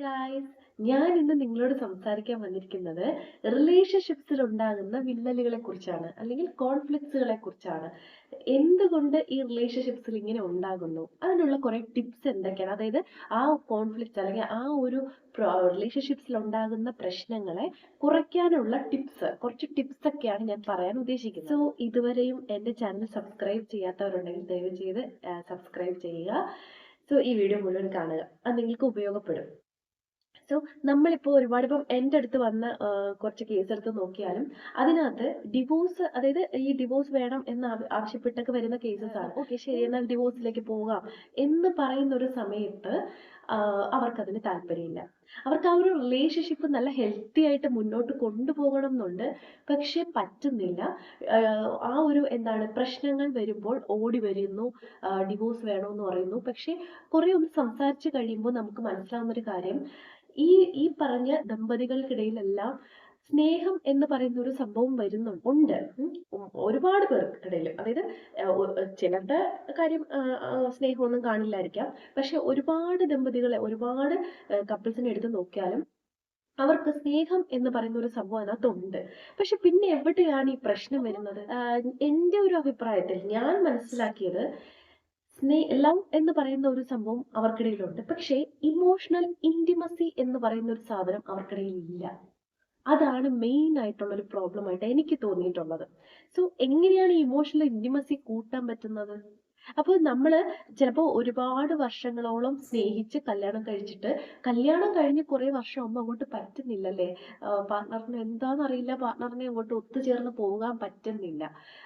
Guys, ഞാൻ ഇന്ന് നിങ്ങളോട് സംസാരിക്കാൻ വന്നിരിക്കുന്നത് റിലേഷൻഷിപ്സിൽ ഉണ്ടാകുന്ന വിള്ളലുകളെ കുറിച്ചാണ്, അല്ലെങ്കിൽ കോൺഫ്ലിക്ട്സുകളെ കുറിച്ചാണ്. എന്തുകൊണ്ട് ഈ റിലേഷൻഷിപ്സിൽ ഇങ്ങനെ ഉണ്ടാകുന്നു, അതിനുള്ള കുറെ ടിപ്സ് എന്തൊക്കെയാണ്, അതായത് ആ കോൺഫ്ലിക്ട്സ് അല്ലെങ്കിൽ ആ ഒരു റിലേഷൻഷിപ്സിൽ ഉണ്ടാകുന്ന പ്രശ്നങ്ങളെ കുറയ്ക്കാനുള്ള കുറച്ച് ടിപ്സ് ഒക്കെയാണ് ഞാൻ പറയാൻ ഉദ്ദേശിക്കുന്നത്. സോ ഇതുവരെയും എൻ്റെ ചാനൽ സബ്സ്ക്രൈബ് ചെയ്യാത്തവരുണ്ടെങ്കിൽ ദയവ് ചെയ്ത് സബ്സ്ക്രൈബ് ചെയ്യുക. സോ ഈ വീഡിയോ മുഴുവൻ കാണുക, അത് നിങ്ങൾക്ക് ഉപയോഗപ്പെടും. സോ നമ്മളിപ്പോൾ ഒരുപാട് ഇപ്പം എൻ്റെ അടുത്ത് വന്ന കുറച്ച് കേസ് എടുത്ത് നോക്കിയാലും അതിനകത്ത് ഡിവോഴ്സ്, അതായത് ഈ ഡിവോഴ്സ് വേണം എന്ന് ആവശ്യപ്പെട്ടൊക്കെ വരുന്ന കേസസ് ആണ്. ഓക്കെ, ശരി, എന്നാൽ ഡിവോഴ്സിലേക്ക് പോകാം എന്ന് പറയുന്ന ഒരു സമയത്ത് അവർക്കതിന് താല്പര്യമില്ല. അവർക്ക് ആ ഒരു റിലേഷൻഷിപ്പ് നല്ല ഹെൽത്തി ആയിട്ട് മുന്നോട്ട് കൊണ്ടുപോകണം എന്നുണ്ട്, പക്ഷെ പറ്റുന്നില്ല. ആ ഒരു പ്രശ്നങ്ങൾ വരുമ്പോൾ ഓടി വരുന്നു, ഡിവോഴ്സ് വേണമെന്ന് പറയുന്നു. പക്ഷെ കുറെ ഒന്ന് സംസാരിച്ച് കഴിയുമ്പോൾ നമുക്ക് മനസ്സിലാവുന്ന ഒരു കാര്യം, ഈ ഈ പറഞ്ഞ ദമ്പതികൾക്കിടയിലെല്ലാം സ്നേഹം എന്ന് പറയുന്ന ഒരു സംഭവം വരുന്നുണ്ട്. ഒരുപാട് പേർക്കിടയിൽ, അതായത് ചിലരുടെ കാര്യം സ്നേഹമൊന്നും കാണില്ലായിരിക്കാം, പക്ഷെ ഒരുപാട് ദമ്പതികളെ, ഒരുപാട് കപ്പിൾസിനെ എടുത്ത് നോക്കിയാലും അവർക്ക് സ്നേഹം എന്ന് പറയുന്ന ഒരു സംഭവം അതിനകത്തുണ്ട്. പക്ഷെ പിന്നെ എവിടെയാണ് ഈ പ്രശ്നം വരുന്നത്? എൻ്റെ ഒരു അഭിപ്രായത്തിൽ ഞാൻ മനസ്സിലാക്കിയത്, ലവ് എന്ന് പറയുന്ന ഒരു സംഭവം അവർക്കിടയിലുണ്ട്, പക്ഷേ ഇമോഷണൽ ഇന്റിമസി എന്ന് പറയുന്ന ഒരു സാധനം അവർക്കിടയിൽ ഇല്ല. അതാണ് മെയിൻ ആയിട്ടുള്ള ഒരു പ്രോബ്ലം ആയിട്ട് എനിക്ക് തോന്നിയിട്ടുള്ളത്. സോ എങ്ങനെയാണ് ഈ ഇമോഷണൽ ഇന്റിമസി കൂട്ടാൻ പറ്റുന്നത്? അപ്പോൾ നമ്മള് ചിലപ്പോൾ ഒരുപാട് വർഷങ്ങളോളം സ്നേഹിച്ച് കല്യാണം കഴിച്ചിട്ട്, കല്യാണം കഴിഞ്ഞ് കുറെ വർഷം ആകുമ്പോൾ അങ്ങോട്ട് പറ്റുന്നില്ലല്ലേ, പാർട്ട്ണറിന് എന്താണെന്നറിയില്ല, പാർട്ട്ണറിനെ അങ്ങോട്ട് ഒത്തുചേർന്ന് പോകാൻ പറ്റുന്നില്ല.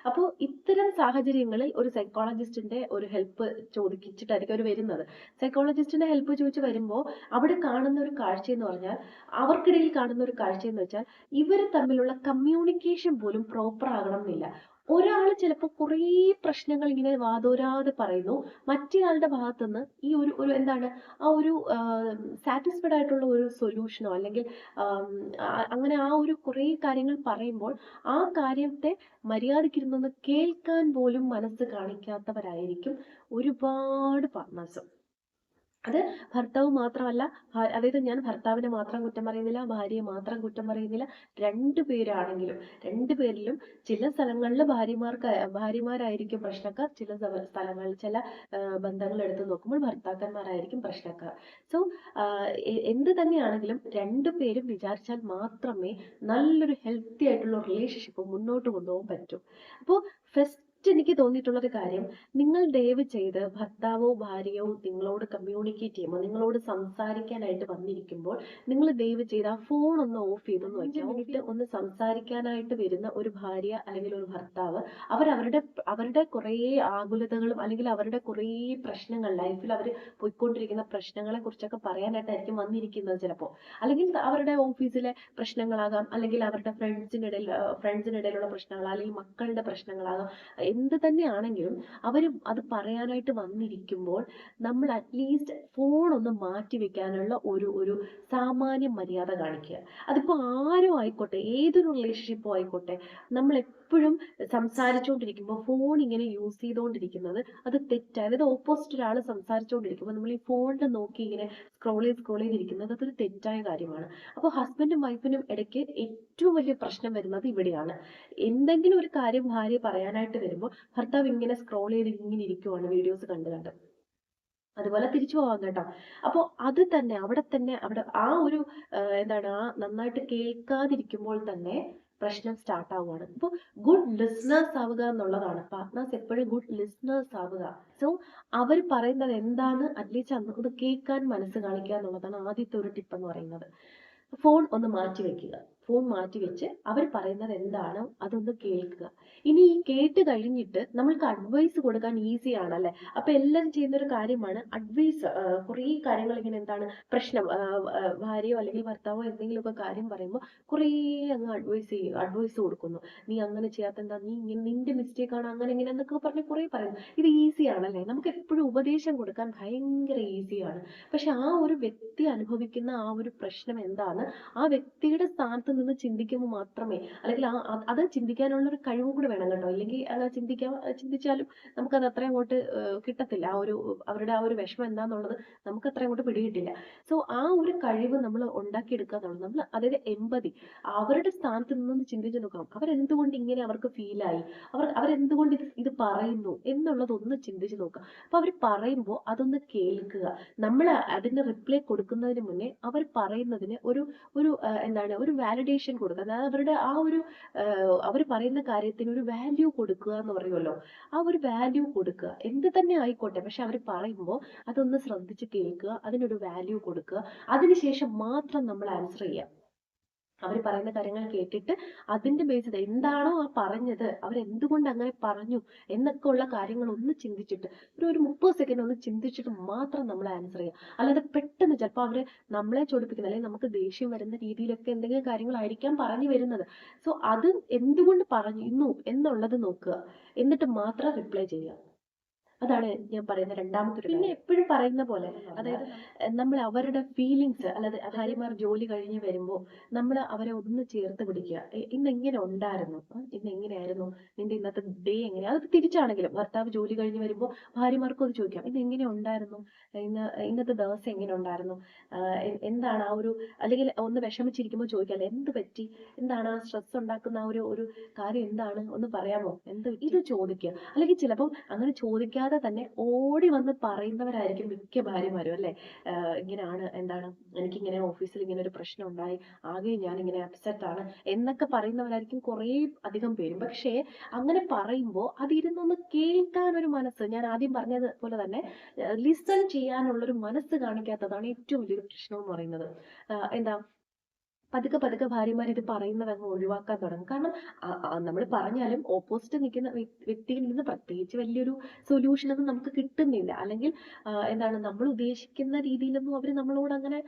അപ്പോൾ ഇത്തരം സാഹചര്യങ്ങളിൽ ഒരു സൈക്കോളജിസ്റ്റിന്റെ ഒരു ഹെൽപ്പ് ചോദിച്ചിട്ടായിരിക്കും അവർ വരുന്നത്. സൈക്കോളജിസ്റ്റിന്റെ ഹെൽപ്പ് ചോദിച്ച് വരുമ്പോൾ അവിടെ കാണുന്ന ഒരു കാഴ്ച എന്ന് പറഞ്ഞാൽ, അവർക്കിടയിൽ കാണുന്ന ഒരു കാഴ്ച എന്ന് വെച്ചാൽ, ഇവർ തമ്മിലുള്ള കമ്മ്യൂണിക്കേഷൻ പോലും പ്രോപ്പർ ആകണം എന്നില്ല. ഒരാൾ ചിലപ്പോൾ കുറേ പ്രശ്നങ്ങൾ ഇങ്ങനെ വാതോരാതെ പറയുന്നു, മറ്റേയാളുടെ ഭാഗത്തുനിന്ന് ഈ ഒരു ഒരു ആ ഒരു സാറ്റിസ്ഫൈഡ് ആയിട്ടുള്ള ഒരു സൊല്യൂഷനോ, അല്ലെങ്കിൽ അങ്ങനെ ആ ഒരു കുറേ കാര്യങ്ങൾ പറയുമ്പോൾ ആ കാര്യത്തെ മര്യാദയ്ക്കിരുന്നൊന്ന് കേൾക്കാൻ പോലും മനസ്സ് കാണിക്കാത്തവരായിരിക്കും ഒരുപാട് പാർട്ട്നേഴ്സ്. അത് ഭർത്താവ് മാത്രമല്ല, അതായത് ഞാൻ ഭർത്താവിനെ മാത്രം കുറ്റം പറയുന്നില്ല, ഭാര്യയെ മാത്രം കുറ്റം പറയുന്നില്ല. രണ്ടുപേരിലും ചില സ്ഥലങ്ങളിൽ ഭാര്യമാരായിരിക്കും പ്രശ്നക്കാർ, ചില സ്ഥലങ്ങളിൽ ചില ബന്ധങ്ങൾ എടുത്തു നോക്കുമ്പോൾ ഭർത്താക്കന്മാരായിരിക്കും പ്രശ്നക്കാർ. സോ എന്ത് തന്നെയാണെങ്കിലും രണ്ടുപേരും വിചാരിച്ചാൽ മാത്രമേ നല്ലൊരു ഹെൽത്തി ആയിട്ടുള്ള റിലേഷൻഷിപ്പ് മുന്നോട്ട് കൊണ്ടുപോകാൻ പറ്റൂ. അപ്പോൾ ഫസ്റ്റ് എനിക്ക് തോന്നിയിട്ടുള്ള ഒരു കാര്യം, നിങ്ങൾ ദയവ് ചെയ്ത് ഭർത്താവോ ഭാര്യയോ നിങ്ങളോട് കമ്മ്യൂണിക്കേറ്റ് ചെയ്യുമ്പോൾ, നിങ്ങളോട് സംസാരിക്കാനായിട്ട് വന്നിരിക്കുമ്പോൾ, നിങ്ങൾ ദയവ് ചെയ്ത് ആ ഫോൺ ഒന്ന് ഓഫ് ചെയ്തൊന്ന് വയ്ക്കാം. ഒന്ന് സംസാരിക്കാനായിട്ട് വരുന്ന ഒരു ഭാര്യ അല്ലെങ്കിൽ ഒരു ഭർത്താവ്, അവരുടെ കുറേ ആകുലതകളും അല്ലെങ്കിൽ അവരുടെ കുറേ പ്രശ്നങ്ങൾ, ലൈഫിൽ അവർ പോയിക്കൊണ്ടിരിക്കുന്ന പ്രശ്നങ്ങളെ കുറിച്ചൊക്കെ പറയാനായിട്ടായിരിക്കും വന്നിരിക്കുന്നത് ചിലപ്പോൾ. അല്ലെങ്കിൽ അവരുടെ ഓഫീസിലെ പ്രശ്നങ്ങളാകാം, അല്ലെങ്കിൽ അവരുടെ ഫ്രണ്ട്സിനിടയിലുള്ള പ്രശ്നങ്ങൾ, അല്ലെങ്കിൽ മക്കളുടെ പ്രശ്നങ്ങളാകാം. എന്ത് തന്നെയാണെങ്കിലും അവർ അത് പറയാനായിട്ട് വന്നിരിക്കുമ്പോൾ നമ്മൾ അറ്റ്ലീസ്റ്റ് ഫോൺ ഒന്ന് മാറ്റി വെക്കാനുള്ള ഒരു സാമാന്യ മര്യാദ കാണിക്കുക. അതിപ്പോൾ ആരും ആയിക്കോട്ടെ, ഏതൊരു റിലേഷൻഷിപ്പും ആയിക്കോട്ടെ, നമ്മൾ എപ്പോഴും സംസാരിച്ചുകൊണ്ടിരിക്കുമ്പോൾ ഫോൺ ഇങ്ങനെ യൂസ് ചെയ്തുകൊണ്ടിരിക്കുന്നത് അത് തെറ്റാണ്. അതായത് ഓപ്പോസിറ്റ് ഒരാൾ സംസാരിച്ചുകൊണ്ടിരിക്കുമ്പോൾ നമ്മൾ ഈ ഫോണിൽ നോക്കി ഇങ്ങനെ സ്ക്രോൾ ചെയ്തിരിക്കുന്നത് അതൊരു തെറ്റായ കാര്യമാണ്. അപ്പോൾ ഹസ്ബൻഡും വൈഫിനും ഇടയ്ക്ക് ഏറ്റവും വലിയ പ്രശ്നം വരുന്നത് ഇവിടെയാണ്. എന്തെങ്കിലും ഒരു കാര്യം ഭാര്യ പറയാനായിട്ട് വരുമ്പോൾ ഭർത്താവ് ഇങ്ങനെ സ്ക്രോൾ ചെയ്ത് ഇങ്ങനെ ഇരിക്കുവാണ്, വീഡിയോസ് കണ്ട്. അതുപോലെ തിരിച്ചു പോവാം കേട്ടോ. അപ്പോൾ അത് തന്നെ അവിടെ ആ ഒരു ആ നന്നായിട്ട് കേൾക്കാതിരിക്കുമ്പോൾ തന്നെ പ്രശ്നം സ്റ്റാർട്ട് ആവുകയാണ്. ഇപ്പോൾ ഗുഡ് ലിസ്ണേഴ്സ് ആവുക എന്നുള്ളതാണ്. പാർട്ട്നേഴ്സ് എപ്പോഴും ഗുഡ് ലിസ്ണേഴ്സ് ആവുക. സോ അവർ പറയുന്നത് എന്താണ് അറ്റ്ലീസ്റ്റ് അത് കേൾക്കാൻ മനസ്സ് കാണിക്കുക എന്നുള്ളതാണ് ആദ്യത്തെ ഒരു ടിപ്പ് എന്ന് പറയുന്നത്. ഫോൺ ഒന്ന് മാറ്റി വെക്കുക. ഫോൺ മാറ്റി വെച്ച് അവർ പറയുന്നത് എന്താണോ അതൊന്ന് കേൾക്കുക. ഇനി ഈ കേട്ട് കഴിഞ്ഞിട്ട് നമ്മൾക്ക് അഡ്വൈസ് കൊടുക്കാൻ ഈസി ആണല്ലേ. അപ്പൊ എല്ലാവരും ചെയ്യുന്ന ഒരു കാര്യമാണ് അഡ്വൈസ്. കുറേ കാര്യങ്ങൾ ഇങ്ങനെ പ്രശ്നം, ഭാര്യയോ അല്ലെങ്കിൽ ഭർത്താവോ എന്തെങ്കിലുമൊക്കെ കാര്യം പറയുമ്പോൾ കുറേ അങ്ങ് അഡ്വൈസ് കൊടുക്കുന്നു. നീ അങ്ങനെ ചെയ്യാത്ത എന്താ, നീ ഇങ്ങനെ, നിന്റെ മിസ്റ്റേക്ക് ആണ്, അങ്ങനെ ഇങ്ങനെ എന്നൊക്കെ പറഞ്ഞ് കുറേ പറയുന്നു. ഇത് ഈസി ആണല്ലേ, നമുക്ക് എപ്പോഴും ഉപദേശം കൊടുക്കാൻ ഭയങ്കര ഈസിയാണ്. പക്ഷെ ആ ഒരു വ്യക്തി അനുഭവിക്കുന്ന ആ ഒരു പ്രശ്നം എന്താണ്, ആ വ്യക്തിയുടെ സ്ഥാനത്ത് നിന്ന് ചിന്തിക്കുമ്പോൾ മാത്രമേ, അല്ലെങ്കിൽ അത് ചിന്തിക്കാനുള്ള ഒരു കഴിവും കൂടെ വേണം കേട്ടോ. ഇല്ലെങ്കിൽ അങ്ങനെ ചിന്തിച്ചാലും നമുക്കത് അത്ര അങ്ങോട്ട് കിട്ടത്തില്ല. അവരുടെ ആ ഒരു വിഷമം എന്താന്നുള്ളത് നമുക്ക് അത്ര അങ്ങോട്ട് പിടികിട്ടില്ല. സോ ആ ഒരു കഴിവ് നമ്മൾ ഉണ്ടാക്കിയെടുക്കുക എന്നുള്ളത്, നമ്മൾ അതായത് എമ്പതി, അവരുടെ സ്ഥാനത്ത് നിന്നൊന്ന് ചിന്തിച്ചു നോക്കണം. അവരെന്തുകൊണ്ട് ഇങ്ങനെ അവർക്ക് ഫീലായി, അവരെന്തുകൊണ്ട് ഇത് പറയുന്നു എന്നുള്ളത് ഒന്ന് ചിന്തിച്ചു നോക്കുക. അപ്പൊ അവർ പറയുമ്പോൾ അതൊന്ന് കേൾക്കുക. നമ്മൾ അതിന് റിപ്ലൈ കൊടുക്കുന്നതിന് മുന്നേ അവർ പറയുന്നതിന് ഒരു ഒരു എന്താണ്, ഒരു വാലിഡേഷൻ കൊടുക്കുക. അതായത് അവരുടെ ആ ഒരു അവർ പറയുന്ന കാര്യത്തിന് ഒരു വാല്യൂ കൊടുക്കുക എന്ന് പറയുമല്ലോ, ആ ഒരു വാല്യൂ കൊടുക്കുക. എന്ത് തന്നെ ആയിക്കോട്ടെ, പക്ഷെ അവർ പറയുമ്പോൾ അതൊന്ന് ശ്രദ്ധിച്ച് കേൾക്കുക, അതിനൊരു വാല്യൂ കൊടുക്കുക. അതിനുശേഷം മാത്രം നമ്മൾ ആൻസർ ചെയ്യുക. അവർ പറയുന്ന കാര്യങ്ങൾ കേട്ടിട്ട് അതിന്റെ ബേസിൽ എന്താണോ ആ പറഞ്ഞത്, അവരെന്തുകൊണ്ട് അങ്ങനെ പറഞ്ഞു എന്നൊക്കെ ഉള്ള കാര്യങ്ങൾ ഒന്ന് ചിന്തിച്ചിട്ട് ഒരു 30 സെക്കൻഡ് ഒന്ന് ചിന്തിച്ചിട്ട് മാത്രം നമ്മൾ ആൻസർ ചെയ്യുക. അല്ലാതെ പെട്ടെന്ന് ചിലപ്പോൾ അവര് നമ്മളെ ചൊടിപ്പിക്കുന്ന, അല്ലെങ്കിൽ നമുക്ക് ദേഷ്യം വരുന്ന രീതിയിലൊക്കെ എന്തെങ്കിലും കാര്യങ്ങളായിരിക്കാം പറഞ്ഞു വരുന്നത്. സോ അത് എന്തുകൊണ്ട് പറഞ്ഞു എന്നുള്ളത് നോക്കുക, എന്നിട്ട് മാത്രം റിപ്ലൈ ചെയ്യുക. അതാണ് ഞാൻ പറയുന്ന രണ്ടാമത്തെ. പിന്നെ എപ്പോഴും പറയുന്ന പോലെ, അതായത് നമ്മൾ അവരുടെ ഫീലിങ്സ്, അല്ലാതെ ഭാര്യമാർ ജോലി കഴിഞ്ഞ് വരുമ്പോൾ നമ്മൾ അവരെ ഒന്ന് ചേർത്ത് പിടിക്കുക. ഇന്ന് എങ്ങനെ ഉണ്ടായിരുന്നു, ഇന്ന് എങ്ങനെയായിരുന്നു നിന്റെ ഇന്നത്തെ ഡേ, എങ്ങനെയാ, അത് തിരിച്ചാണെങ്കിലും ഭർത്താവ് ജോലി കഴിഞ്ഞ് വരുമ്പോൾ ഭാര്യമാർക്കും അത് ചോദിക്കാം, ഇന്ന് എങ്ങനെ ഉണ്ടായിരുന്നു, ഇന്നത്തെ ദിവസം എങ്ങനെ ഉണ്ടായിരുന്നു, എന്താണ് ആ ഒരു, അല്ലെങ്കിൽ ഒന്ന് വിഷമിച്ചിരിക്കുമ്പോൾ ചോദിക്കാം, എന്ത് പറ്റി, എന്താണ് ആ സ്ട്രെസ് ഉണ്ടാക്കുന്ന ആ ഒരു കാര്യം, എന്താണ് ഒന്ന് പറയാമോ, ഇത് ചോദിക്കുക. അല്ലെങ്കിൽ ചിലപ്പോൾ അങ്ങനെ ചോദിക്കാതെ തന്നെ ഓടി വന്ന് പറയുന്നവരായിരിക്കും മിക്ക ഭാര്യമാരും, അല്ലെ. ഇങ്ങനെയാണ്, എന്താണ്, എനിക്കിങ്ങനെ ഓഫീസിൽ ഇങ്ങനെ ഒരു പ്രശ്നം ഉണ്ടായി, ആകെ ഞാൻ ഇങ്ങനെ അപ്സെറ്റ് ആണ് എന്നൊക്കെ പറയുന്നവരായിരിക്കും കുറേ അധികം പേരും. പക്ഷേ അങ്ങനെ പറയുമ്പോൾ അതിരുന്നൊന്ന് കേൾക്കാൻ ഒരു മനസ്സ്, ഞാൻ ആദ്യം പറഞ്ഞത് പോലെ തന്നെ ലിസൺ ചെയ്യാനുള്ളൊരു മനസ്സ് കാണിക്കാത്തതാണ് ഏറ്റവും വലിയൊരു പ്രശ്നം എന്ന് പറയുന്നത്. എന്താ, പതുക്കെ പതുക്കെ ഭാര്യമാർ ഇത് പറയുന്നത് അങ്ങ് ഒഴിവാക്കാൻ തുടങ്ങും. കാരണം നമ്മൾ പറഞ്ഞാലും ഓപ്പോസിറ്റ് നിൽക്കുന്ന വ്യക്തിയിൽ നിന്ന് പ്രത്യേകിച്ച് വലിയൊരു സൊല്യൂഷൻ ഒന്നും നമുക്ക് കിട്ടുന്നില്ല. അല്ലെങ്കിൽ എന്താണ്, നമ്മൾ ഉദ്ദേശിക്കുന്ന രീതിയിലൊന്നും അവർ നമ്മളോട് അങ്ങനെ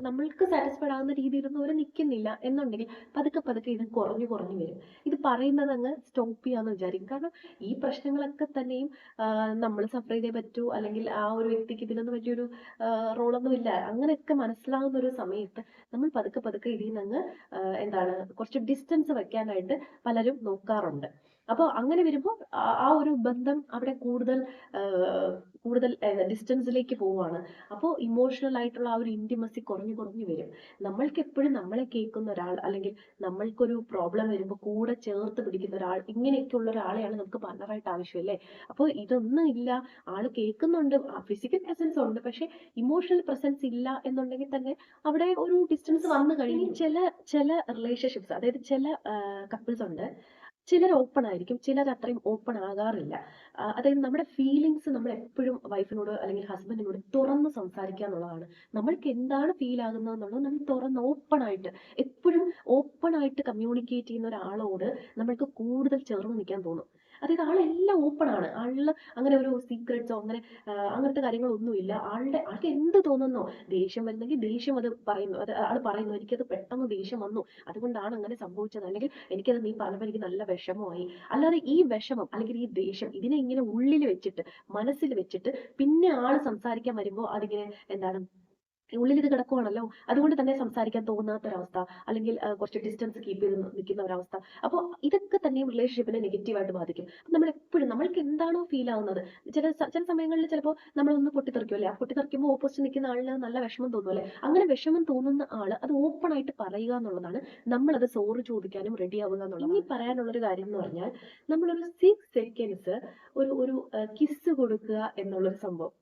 നമ്മൾക്ക് സാറ്റിസ്ഫൈഡ് ആകുന്ന രീതിയിലൊന്നും അവർ നിൽക്കുന്നില്ല എന്നുണ്ടെങ്കിൽ പതുക്കെ പതുക്കെ ഇത് കുറഞ്ഞു കുറഞ്ഞു വരും. ഇത് പറയുന്നത് അങ്ങ് സ്റ്റോപ്പ് ചെയ്യാന്ന് വിചാരിക്കും. കാരണം ഈ പ്രശ്നങ്ങളൊക്കെ തന്നെയും നമ്മൾ സഫർ ചെയ്തേ പറ്റൂ, അല്ലെങ്കിൽ ആ ഒരു വ്യക്തിക്ക് ഇതിലൊന്നും വലിയൊരു റോളൊന്നും ഇല്ല, അങ്ങനെയൊക്കെ മനസ്സിലാവുന്ന ഒരു സമയത്ത് നമ്മൾ പതുക്കെ പതുക്കെ ഇതിൽ നിന്ന് എന്താണ്, കുറച്ച് ഡിസ്റ്റൻസ് വെക്കാനായിട്ട് പലരും നോക്കാറുണ്ട്. അപ്പോൾ അങ്ങനെ വരുമ്പോൾ ആ ഒരു ബന്ധം അവിടെ കൂടുതൽ ഡിസ്റ്റൻസിലേക്ക് പോവാണ്. അപ്പോൾ ഇമോഷണൽ ആയിട്ടുള്ള ആ ഒരു ഇന്റിമസി കുറഞ്ഞു കുറഞ്ഞു വരും. നമ്മൾക്ക് എപ്പോഴും നമ്മളെ കേൾക്കുന്ന ഒരാൾ, അല്ലെങ്കിൽ നമ്മൾക്കൊരു പ്രോബ്ലം വരുമ്പോൾ കൂടെ ചേർത്ത് പിടിക്കുന്ന ഒരാൾ, ഇങ്ങനെയൊക്കെയുള്ള ഒരാളെയാണ് നമുക്ക് പാർട്ണറായിട്ട് ആവശ്യമല്ലേ. അപ്പോൾ ഇതൊന്നും ഇല്ല, ആള് കേൾക്കുന്നുണ്ട്, ഫിസിക്കൽ പ്രസൻസ് ഉണ്ട്, പക്ഷെ ഇമോഷണൽ പ്രസൻസ് ഇല്ല എന്നുണ്ടെങ്കിൽ തന്നെ അവിടെ ഒരു ഡിസ്റ്റൻസ് വന്നു കഴിഞ്ഞു. ചില റിലേഷൻഷിപ്സ്, അതായത് ചില കപ്പിൾസ് ഉണ്ട്, ചിലർ ഓപ്പൺ ആയിരിക്കും, ചിലർ അത്രയും ഓപ്പൺ ആകാറില്ല. അതായത് നമ്മുടെ ഫീലിങ്സ് നമ്മൾ എപ്പോഴും വൈഫിനോട് അല്ലെങ്കിൽ ഹസ്ബൻഡിനോട് തുറന്ന് സംസാരിക്കുക എന്നുള്ളതാണ്. നമ്മൾക്ക് എന്താണ് ഫീൽ ആകുന്നത് എന്നുള്ളത് നമ്മൾ തുറന്ന് ഓപ്പൺ ആയിട്ട്, എപ്പോഴും ഓപ്പൺ ആയിട്ട് കമ്മ്യൂണിക്കേറ്റ് ചെയ്യുന്ന ഒരാളോട് നമ്മൾക്ക് കൂടുതൽ ചേർന്ന് നിൽക്കാൻ തോന്നും. അതായത് ആളെല്ലാം ഓപ്പൺ ആണ്, ആളില് അങ്ങനെ ഒരു സീക്രറ്റ്സോ അങ്ങനത്തെ കാര്യങ്ങളൊന്നുമില്ല. ആൾക്ക് എന്ത് തോന്നുന്നോ, ദേഷ്യം വരുന്നെങ്കിൽ ദേഷ്യം അത് പറയുന്നു, ആൾ പറയുന്നു, എനിക്കത് പെട്ടെന്ന് ദേഷ്യം വന്നു, അതുകൊണ്ടാണ് അങ്ങനെ സംഭവിച്ചത്, അല്ലെങ്കിൽ എനിക്കത് നീ പറഞ്ഞപ്പോൾ എനിക്ക് നല്ല വിഷമമായി. അല്ലാതെ ഈ വിഷമം അല്ലെങ്കിൽ ഈ ദേഷ്യം ഇതിനെ ഇങ്ങനെ ഉള്ളിൽ വെച്ചിട്ട്, മനസ്സിൽ വെച്ചിട്ട്, പിന്നെ ആള് സംസാരിക്കാൻ വരുമ്പോൾ അതിങ്ങനെ എന്താണ്, ഉള്ളിൽ ഇത് കിടക്കുവാണല്ലോ, അതുകൊണ്ട് തന്നെ സംസാരിക്കാൻ തോന്നാത്തൊരവസ്ഥ, അല്ലെങ്കിൽ കുറച്ച് ഡിസ്റ്റൻസ് കീപ്പ് ചെയ്ത് നിൽക്കുന്ന ഒരവസ്ഥ. അപ്പോൾ ഇതൊക്കെ തന്നെയും റിലേഷൻഷിപ്പിനെ നെഗറ്റീവായിട്ട് ബാധിക്കും. നമ്മൾ എപ്പോഴും നമ്മൾക്ക് എന്താണോ ഫീൽ ആവുന്നത്, ചില സമയങ്ങളിൽ ചിലപ്പോൾ നമ്മളൊന്ന് പൊട്ടിത്തെറിക്കും, അല്ലേ. ആ പൊട്ടിത്തെറിക്കുമ്പോൾ ഓപ്പോസിറ്റ് നിൽക്കുന്ന ആളിന് നല്ല വിഷമം തോന്നും, അല്ലേ. അങ്ങനെ വിഷമം തോന്നുന്ന ആള് അത് ഓപ്പൺ ആയിട്ട് പറയുക എന്നുള്ളതാണ്, നമ്മളത് സോറി ചോദിക്കാനും റെഡി ആവുക എന്നുള്ളത്. ഇനി പറയാനുള്ളൊരു കാര്യം എന്ന് പറഞ്ഞാൽ, നമ്മളൊരു 6 സെക്കൻഡ്സ് ഒരു കിസ് കൊടുക്കുക എന്നുള്ളൊരു സംഭവം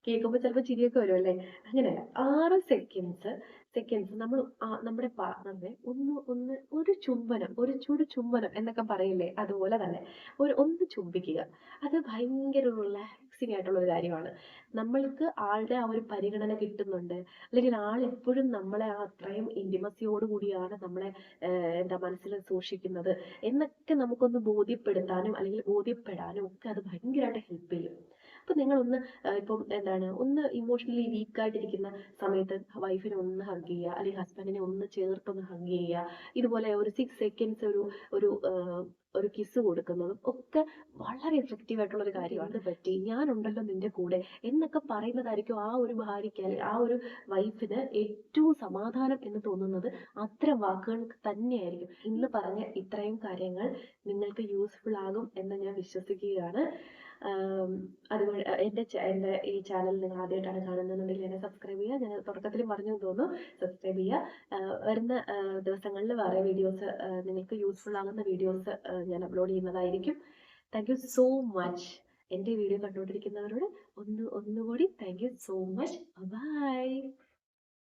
കേൾക്കുമ്പോൾ ചിലപ്പോൾ ചിരിയൊക്കെ വരും, അല്ലേ. അങ്ങനെയല്ല, 6 സെക്കൻഡ്സ് നമ്മൾ നമ്മുടെ പാർട്ണറിനെ ഒരു ചുംബനം, ഒരു ചുംബനം എന്നൊക്കെ പറയില്ലേ, അതുപോലെ തന്നെ ഒന്ന് ചുംബിക്കുക. അത് ഭയങ്കര റിലാക്സിങ് ആയിട്ടുള്ള ഒരു കാര്യമാണ്. നമ്മൾക്ക് ആളുടെ ആ ഒരു പരിഗണന കിട്ടുന്നുണ്ട്, അല്ലെങ്കിൽ ആൾ എപ്പോഴും നമ്മളെ അത്രയും ഇന്റിമസിയോട് കൂടിയാണ് നമ്മളെ മനസ്സിൽ സൂക്ഷിക്കുന്നത് എന്നൊക്കെ നമുക്കൊന്ന് ബോധ്യപ്പെടുത്താനും അല്ലെങ്കിൽ ബോധ്യപ്പെടാനും ഒക്കെ അത് ഭയങ്കരമായിട്ട് ഹെൽപ്പ് ചെയ്യും. അപ്പൊ നിങ്ങളൊന്ന് ഇപ്പം എന്താണ് ഒന്ന് ഇമോഷണലി വീക്കായിട്ടിരിക്കുന്ന സമയത്ത് വൈഫിനെ ഒന്ന് ഹഗ് ചെയ്യുക, അല്ലെങ്കിൽ ഹസ്ബൻഡിനെ ഒന്ന് ചേർത്തൊന്ന് ഹഗ് ചെയ്യുക. ഇതുപോലെ ഒരു 6 സെക്കൻഡ്സ് ഒരു ഒരു കിസ് കൊടുക്കുന്നതും ഒക്കെ വളരെ എഫക്റ്റീവ് ആയിട്ടുള്ള ഒരു കാര്യമാണ്. എന്ത് പറ്റി, ഞാനുണ്ടല്ലോ നിന്റെ കൂടെ എന്നൊക്കെ പറയുന്നതായിരിക്കും ആ ഒരു ഭാര്യയ്ക്ക്, അല്ലെങ്കിൽ ആ ഒരു വൈഫിന് ഏറ്റവും സമാധാനം എന്ന് തോന്നുന്നത് അത്തരം വാക്കുകൾ തന്നെയായിരിക്കും. ഇന്ന് പറഞ്ഞ ഇത്രയും കാര്യങ്ങൾ നിങ്ങൾക്ക് യൂസ്ഫുൾ ആകും എന്ന് ഞാൻ വിശ്വസിക്കുകയാണ്. അതുകൊണ്ട് എൻ്റെ ഈ ചാനൽ നിങ്ങൾ ആദ്യമായിട്ടാണ് കാണുന്നതെന്നുണ്ടെങ്കിൽ എന്നെ സബ്സ്ക്രൈബ് ചെയ്യുക. ഞാൻ തുടക്കത്തിൽ പറഞ്ഞു തോന്നുന്നു, സബ്സ്ക്രൈബ് ചെയ്യുക. വരുന്ന ദിവസങ്ങളിൽ വേറെ വീഡിയോസ്, നിങ്ങൾക്ക് യൂസ്ഫുൾ ആകുന്ന വീഡിയോസ് ഞാൻ അപ്ലോഡ് ചെയ്യുന്നതായിരിക്കും. Thank you so much. എൻ്റെ വീഡിയോ കണ്ടുകൊണ്ടിരിക്കുന്നവരോട് ഒന്നുകൂടി thank you so much. By.